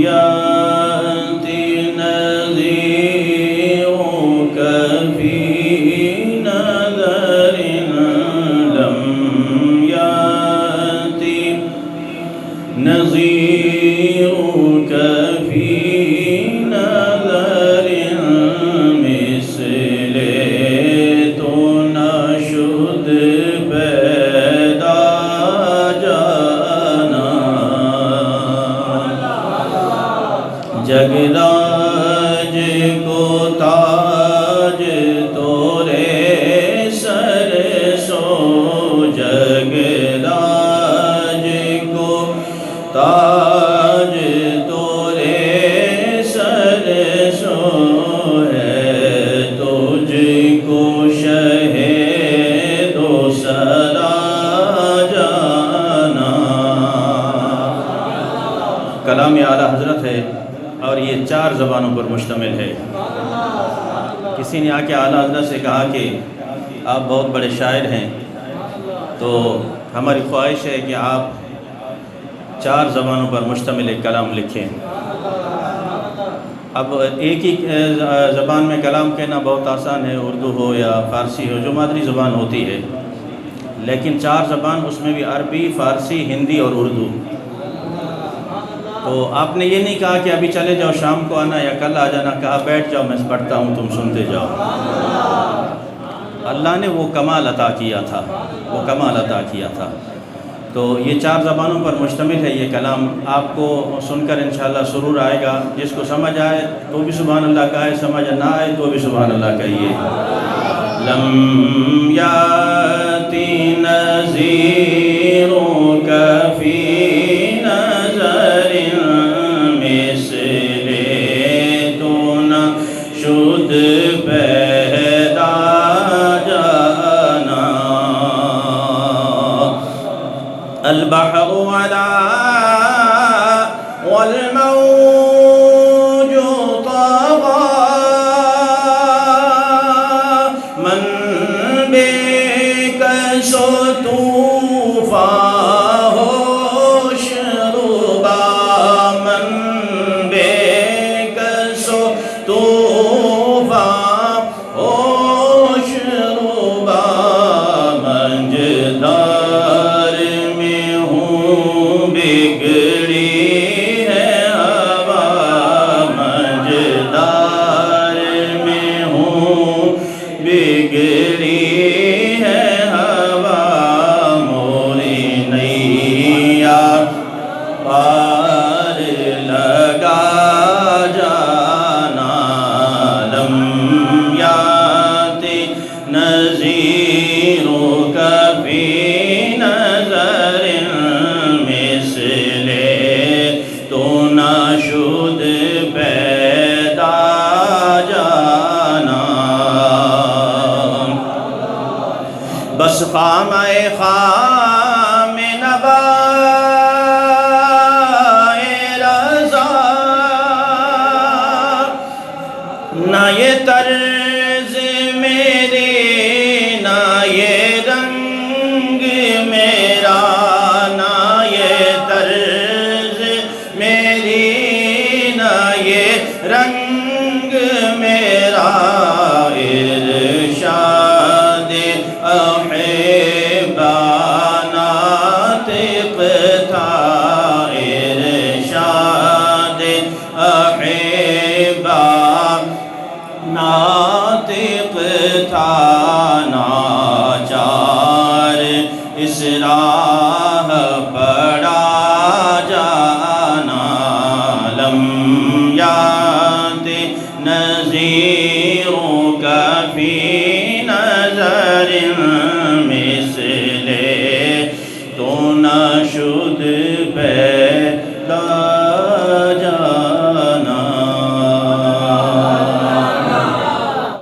يأتي نذيرك في نذر لم يأتي نذيرك في نذر مثل تو نشد پیدا جانا جگراج کو تاج تورے سر سو جگراج کو تاج تورے سر سو ہے تجھ کو شہید و سرا جانا۔ کلام اعلیٰ حضرت ہے اور یہ 4 زبانوں پر مشتمل ہے۔ کسی نے آ کے اعلیٰ حضرت سے کہا کہ آپ بہت بڑے شاعر ہیں، تو ہماری خواہش ہے کہ آپ 4 زبانوں پر مشتمل ایک کلام لکھیں۔ اب ایک ہی زبان میں کلام کہنا بہت آسان ہے، اردو ہو یا فارسی ہو، جو مادری زبان ہوتی ہے، لیکن 4 زبان، اس میں بھی عربی، فارسی، ہندی اور اردو۔ تو آپ نے یہ نہیں کہا کہ ابھی چلے جاؤ، شام کو آنا یا کل آ جانا، کہا بیٹھ جاؤ میں پڑھتا ہوں تم سنتے جاؤ۔ اللہ نے وہ کمال عطا کیا تھا، وہ کمال عطا کیا تھا۔ تو یہ 4 زبانوں پر مشتمل ہے یہ کلام۔ آپ کو سن کر انشاءاللہ سرور آئے گا۔ جس کو سمجھ آئے تو بھی سبحان اللہ کہے، سمجھ نہ آئے تو بھی سبحان اللہ کہیے۔ لم یاتی نذیرک فی نظر مثل تو نشد پیدا جانا البحر علا والموج طغى من بكس طوفاه شربا من بكس طوفاه شربا منجدار میں ہوں بگڑی ہے ہوا منجدار میں ہوں بگڑی ہے ہوا موری نیا پار لگا جانا لم یاتی نذیرک فی نظر مثل تو نشد پیدا جانا بس خام خام نوائے رضا نہ یہ طرز میرے نہ یہ رنگ میرا نہ یہ طرز میری نہ یہ رنگ